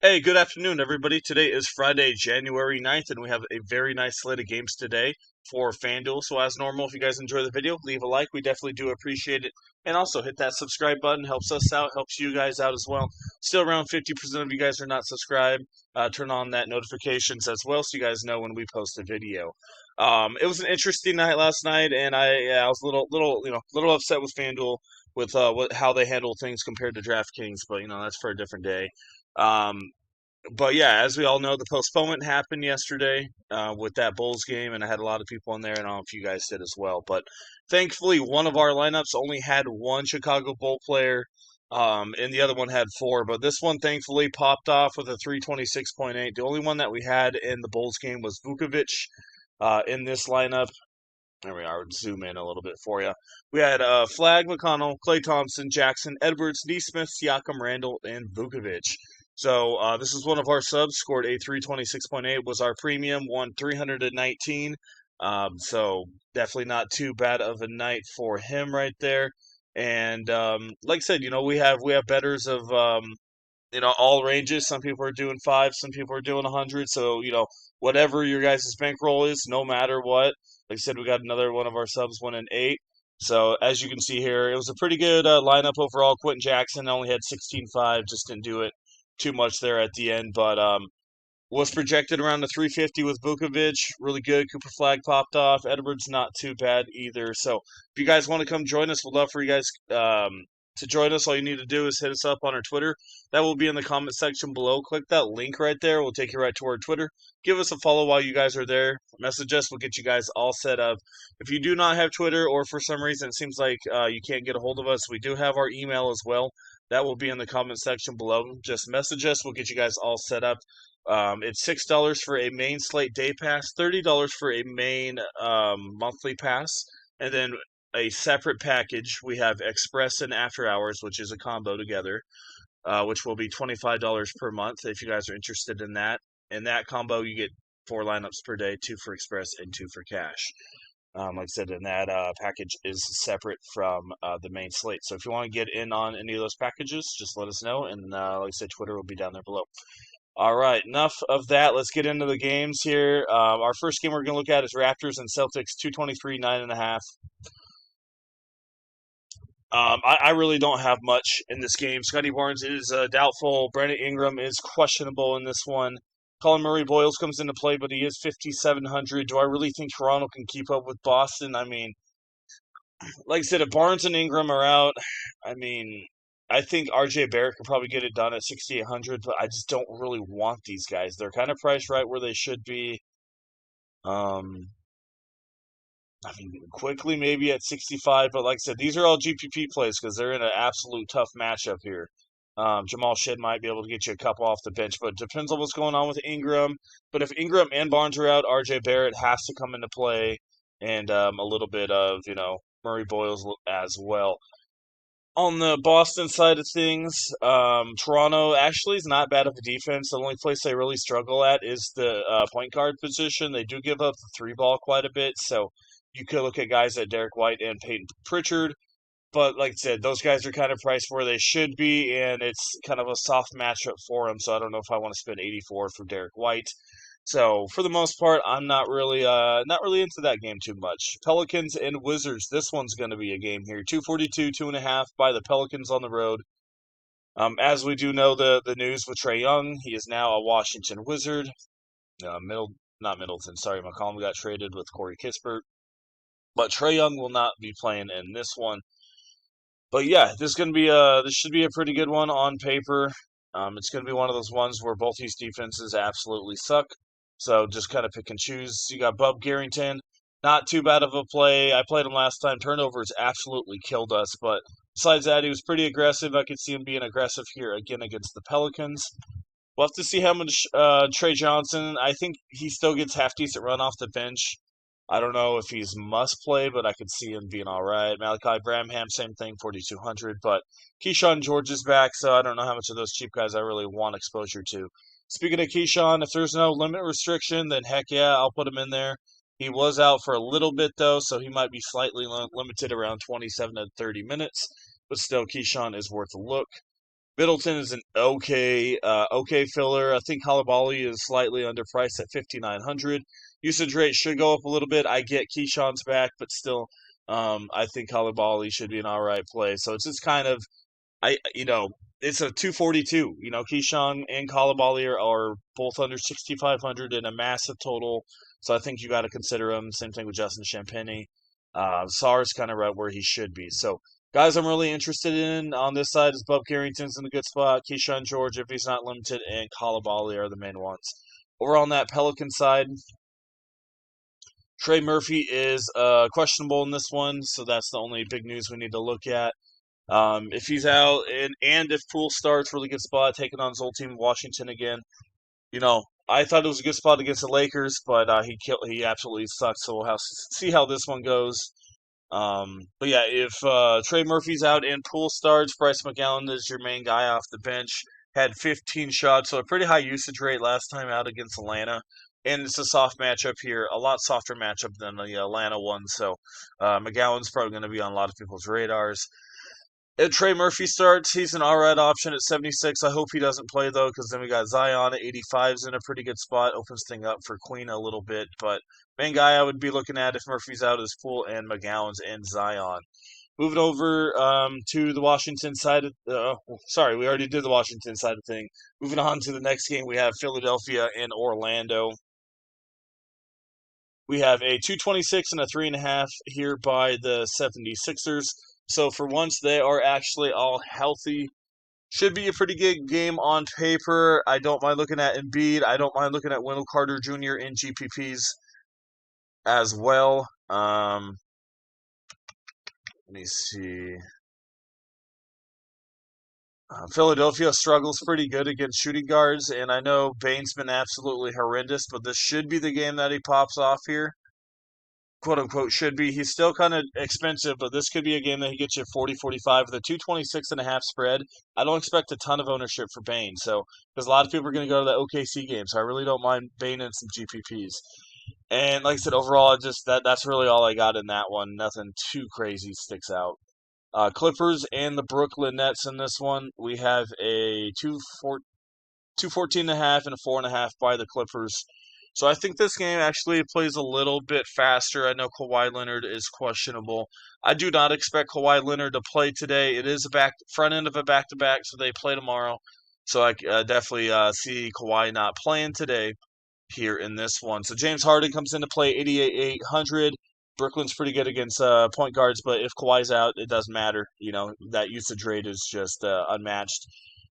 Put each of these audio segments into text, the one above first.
Hey, good afternoon, everybody. Today is Friday, January 9th, and we have a very nice slate of games today for Fanduel. So, as normal, if you guys enjoy the video, leave a like. We definitely do appreciate it. And also, hit that subscribe button. Helps us out, helps you guys out as well. Still around 50% of you guys are not subscribed. Turn on that notifications as well so you guys know when we post a video. It was an interesting night last night, and I was a little upset with Fanduel with how they handle things compared to DraftKings, but that's for a different day. Um, but yeah, as we all know, the postponement happened yesterday with that Bulls game, and I had a lot of people in there, and I don't know if you guys did as well. But thankfully, one of our lineups only had one Chicago Bull player, and the other one had four. But this one thankfully popped off with a 326.8. The only one that we had in the Bulls game was Vukovic in this lineup. There we are. Zoom in a little bit for you. We had Flag, McConnell, Clay Thompson, Jackson, Edwards, Neesmith, Siakam, Randall, and Vukovic. So this is one of our subs. Scored a 326.8. Was our premium. Won 319. So definitely not too bad of a night for him right there. And like I said, we have betters of all ranges. Some people are doing five, some people are doing 100. So whatever your guys' bankroll is, no matter what. Like I said, we got another one of our subs winning eight. So as you can see here, it was a pretty good lineup overall. Quentin Jackson only had 16.5, just didn't do it too much there at the end, but was projected around the 350 with Vukovic. Really good. Cooper Flag popped off. Edwards not too bad either. So if you guys want to come join us, we'd love for you guys to join us. All you need to do is hit us up on our Twitter. That will be in the comment section below. Click that link right there. We'll take you right to our Twitter. Give us a follow while you guys are there. Message us. We'll get you guys all set up. If you do not have Twitter or for some reason it seems like you can't get a hold of us, we do have our email as well. That will be in the comment section below. Just message us. We'll get you guys all set up. It's $6 for a main slate day pass, $30 for a main monthly pass, and then a separate package. We have Express and After Hours, which is a combo together, which will be $25 per month if you guys are interested in that. In that combo, you get 4 lineups per day, 2 for Express and 2 for cash. Like I said, and that package is separate from the main slate. So if you want to get in on any of those packages, just let us know. And like I said, Twitter will be down there below. All right, enough of that. Let's get into the games here. Our first game we're going to look at is Raptors and Celtics, 223, 9.5. I really don't have much in this game. Scotty Barnes is doubtful. Brandon Ingram is questionable in this one. Colin Murray-Boyles comes into play, but he is 5,700. Do I really think Toronto can keep up with Boston? I mean, like I said, if Barnes and Ingram are out, I mean, I think RJ Barrett could probably get it done at 6,800, but I just don't really want these guys. They're kind of priced right where they should be. Um, I mean, quickly maybe at 65, but like I said, these are all GPP plays because they're in an absolute tough matchup here. Jamal Shedd might be able to get you a couple off the bench, but it depends on what's going on with Ingram. But if Ingram and Barnes are out, RJ Barrett has to come into play, and a little bit of Murray Boyles as well. On the Boston side of things, Toronto actually is not bad of a defense. The only place they really struggle at is the point guard position. They do give up the three ball quite a bit, so you could look at guys like Derek White and Peyton Pritchard. But like I said, those guys are kind of priced where they should be, and it's kind of a soft matchup for them. So I don't know if I want to spend 84 for Derek White. So for the most part, I'm not really into that game too much. Pelicans and Wizards. This one's going to be a game here. 242, 2.5 by the Pelicans on the road. As we do know, the news with Trae Young, he is now a Washington Wizard. Not Middleton. Sorry, McCollum got traded with Corey Kispert, but Trae Young will not be playing in this one. But yeah, this should be a pretty good one on paper. It's going to be one of those ones where both these defenses absolutely suck. So just kind of pick and choose. You got Bub Garrington, not too bad of a play. I played him last time. Turnovers absolutely killed us, but besides that, he was pretty aggressive. I could see him being aggressive here again against the Pelicans. We'll have to see how much Trey Johnson. I think he still gets half decent run off the bench. I don't know if he's must play, but I could see him being all right. Malachi Branham, same thing, 4,200. But Keyshawn George is back, so I don't know how much of those cheap guys I really want exposure to. Speaking of Keyshawn, if there's no limit restriction, then heck yeah, I'll put him in there. He was out for a little bit, though, so he might be slightly limited around 27 to 30 minutes. But still, Keyshawn is worth a look. Middleton is an okay filler. I think Kalabali is slightly underpriced at 5,900. Usage rate should go up a little bit. I get Keyshawn's back, but still, I think Kalabali should be an all right play. So it's just kind of it's a 242. Keyshawn and Kalabali are both under 6,500 in a massive total. So I think you got to consider him. Same thing with Justin Champagny. Sarr's kind of right where he should be. So guys, I'm really interested in on this side is Bub Carrington's in a good spot. Keyshawn George, if he's not limited, and Kalabali are the main ones. Over on that Pelican side, Trey Murphy is questionable in this one, so that's the only big news we need to look at. If he's out and if Poole starts, really good spot, taking on his old team Washington again. I thought it was a good spot against the Lakers, but he absolutely sucks. So we'll see how this one goes. But yeah, if Trey Murphy's out and Poole starts, Bryce McGowan is your main guy off the bench. Had 15 shots, so a pretty high usage rate last time out against Atlanta. And it's a soft matchup here, a lot softer matchup than the Atlanta one. So McGowan's probably going to be on a lot of people's radars. If Trey Murphy starts, he's an alright option at 76. I hope he doesn't play, though, because then we got Zion at 85 is in a pretty good spot. Opens thing up for Queen a little bit. But main guy I would be looking at if Murphy's out is Poole and McGowan's and Zion. Moving over to the Washington side sorry, we already did the Washington side of thing. Moving on to the next game, we have Philadelphia and Orlando. We have a 226 and a 3.5 here by the 76ers. So for once, they are actually all healthy. Should be a pretty good game on paper. I don't mind looking at Embiid. I don't mind looking at Wendell Carter Jr. in GPPs as well. Let me see. Philadelphia struggles pretty good against shooting guards, and I know Bane's been absolutely horrendous, but this should be the game that he pops off here. Quote unquote should be. He's still kind of expensive, but this could be a game that he gets you 40 45 with a 226.5 spread. I don't expect a ton of ownership for Bane, so because a lot of people are going to go to the OKC game, so I really don't mind Bane in some GPPs. And like I said, overall, just that's really all I got in that one. Nothing too crazy sticks out. Clippers and the Brooklyn Nets in this one. We have a 214.5 and a 4.5 by the Clippers. So I think this game actually plays a little bit faster. I know Kawhi Leonard is questionable. I do not expect Kawhi Leonard to play today. It is a front end of a back-to-back, so they play tomorrow. So I definitely see Kawhi not playing today here in this one. So James Harden comes into play 88,800. Brooklyn's pretty good against point guards, but if Kawhi's out, it doesn't matter. That usage rate is just unmatched.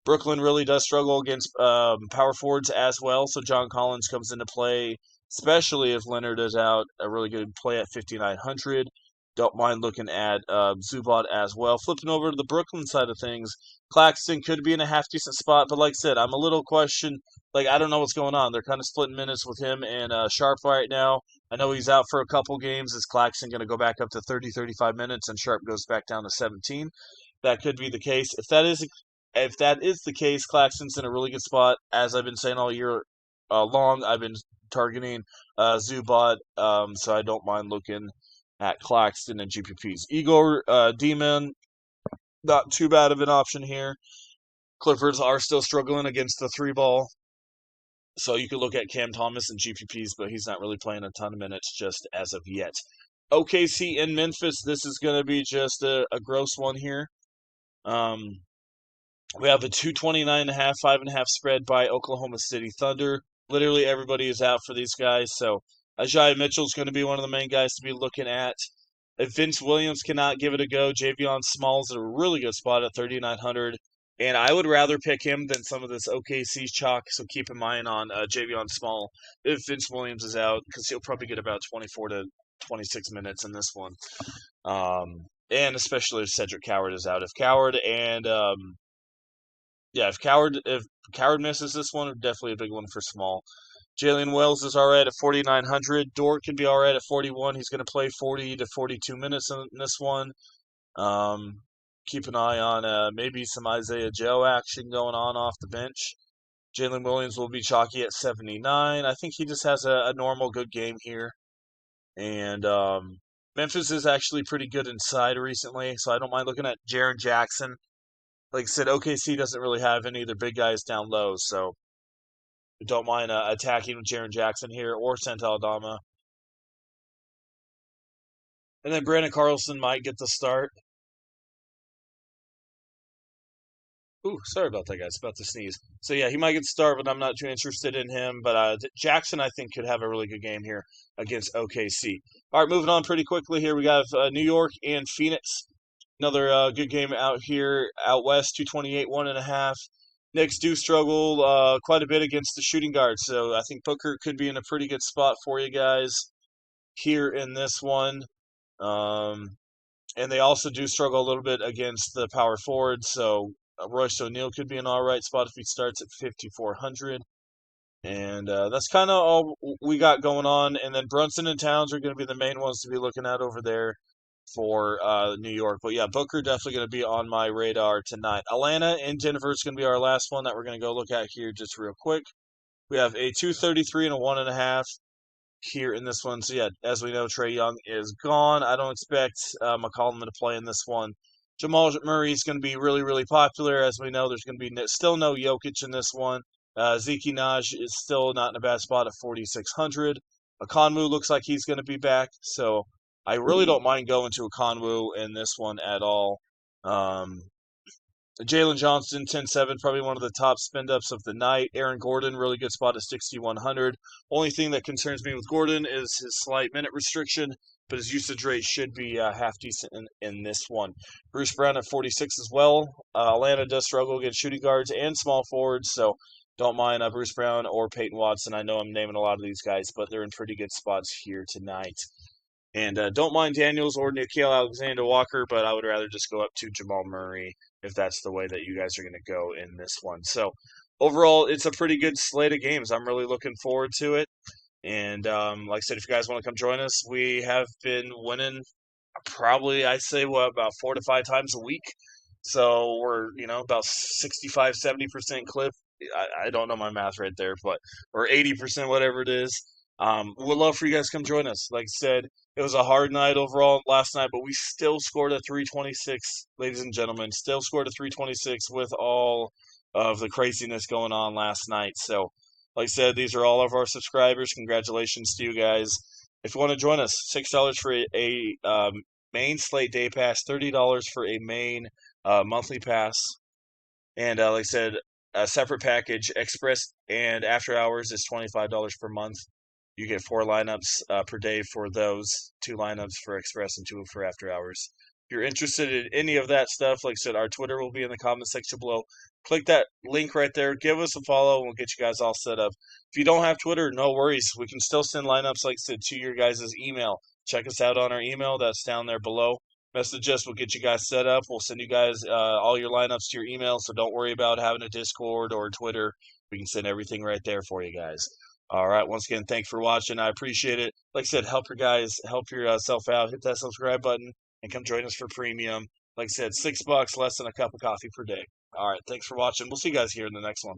Brooklyn really does struggle against power forwards as well, so John Collins comes into play, especially if Leonard is out. A really good play at 5,900. Don't mind looking at Zubac as well. Flipping over to the Brooklyn side of things, Claxton could be in a half-decent spot, but like I said, I'm a little questioned. I don't know what's going on. They're kind of splitting minutes with him and Sharp right now. I know he's out for a couple games. Is Claxton going to go back up to 30, 35 minutes and Sharp goes back down to 17? That could be the case. If that is the case, Claxton's in a really good spot. As I've been saying all year long, I've been targeting Zubac, so I don't mind looking at Claxton and GPPs. Igor Demon, not too bad of an option here. Clippers are still struggling against the three ball. So you could look at Cam Thomas and GPPs, but he's not really playing a ton of minutes just as of yet. OKC and Memphis, this is going to be just a gross one here. We have a 229.5, 5.5 spread by Oklahoma City Thunder. Literally everybody is out for these guys, so Ajay Mitchell's going to be one of the main guys to be looking at. If Vince Williams cannot give it a go, Javion Small's at a really good spot at 3,900. And I would rather pick him than some of this OKC chalk, so keep in mind on Javion Small if Vince Williams is out, because he'll probably get about 24 to 26 minutes in this one. And especially if Cedric Coward is out. If Coward misses this one, definitely a big one for Small. Jalen Wells is alright at 4,900. Dort can be alright at 41. He's going to play 40 to 42 minutes in this one. Keep an eye on maybe some Isaiah Joe action going on off the bench. Jalen Williams will be chalky at 79. I think he just has a normal good game here. And Memphis is actually pretty good inside recently, so I don't mind looking at Jaren Jackson. like I said, OKC doesn't really have any of their big guys down low, so don't mind attacking with Jaren Jackson here or Santel Aldama. And then Brandon Carlson might get the start. Ooh, sorry about that, guys. About to sneeze. So yeah, he might get the start, but I'm not too interested in him. But Jackson, I think, could have a really good game here against OKC. All right, moving on pretty quickly here. We got New York and Phoenix. Another good game out here, out west, 228, 1.5. Knicks do struggle quite a bit against the shooting guard, so I think Booker could be in a pretty good spot for you guys here in this one. Um, and they also do struggle a little bit against the power forward, so Royce O'Neal could be an all right spot if he starts at 5,400. And that's kind of all we got going on. And then Brunson and Towns are going to be the main ones to be looking at over there for New York. But yeah, Booker definitely going to be on my radar tonight. Atlanta and Denver is going to be our last one that we're going to go look at here just real quick. We have a 233 and a 1.5 here in this one. So yeah, as we know, Trae Young is gone. I don't expect McCollum to play in this one. Jamal Murray is going to be really, really popular. As we know, there's going to be still no Jokic in this one. Zeke Naj is still not in a bad spot at 4,600. Okonwu looks like he's going to be back, so I really don't mind going to Okonwu in this one at all. Jalen Johnson, 10-7, probably one of the top spend-ups of the night. Aaron Gordon, really good spot at 6,100. Only thing that concerns me with Gordon is his slight minute restriction, but his usage rate should be half decent in this one. Bruce Brown at 46 as well. Atlanta does struggle against shooting guards and small forwards, so don't mind Bruce Brown or Peyton Watson. I know I'm naming a lot of these guys, but they're in pretty good spots here tonight. And don't mind Daniels or Nickeil Alexander-Walker, but I would rather just go up to Jamal Murray if that's the way that you guys are going to go in this one. So overall, it's a pretty good slate of games. I'm really looking forward to it. And like I said, if you guys want to come join us, we have been winning probably, I'd say, about 4 to 5 times a week. So we're, about 65, 70% clip. I don't know my math right there, but or 80%, whatever it is. We'd love for you guys to come join us. Like I said, it was a hard night overall last night, but we still scored a 326, ladies and gentlemen. Still scored a 326 with all of the craziness going on last night. So, like I said, these are all of our subscribers. Congratulations to you guys. If you want to join us, $6 for a main slate day pass, $30 for a main monthly pass. And like I said, a separate package, Express and After Hours, is $25 per month. You get 4 lineups per day for those, 2 lineups for Express and 2 for After Hours. If you're interested in any of that stuff, like I said, our Twitter will be in the comment section below. Click that link right there. Give us a follow, and we'll get you guys all set up. If you don't have Twitter, no worries. We can still send lineups, like I said, to your guys' email. Check us out on our email. That's down there below. Message us. We'll get you guys set up. We'll send you guys all your lineups to your email, so don't worry about having a Discord or Twitter. We can send everything right there for you guys. All right. Once again, thanks for watching. I appreciate it. Like I said, help yourself out. Hit that subscribe button and come join us for premium. Like I said, $6, less than a cup of coffee per day. All right. Thanks for watching. We'll see you guys here in the next one.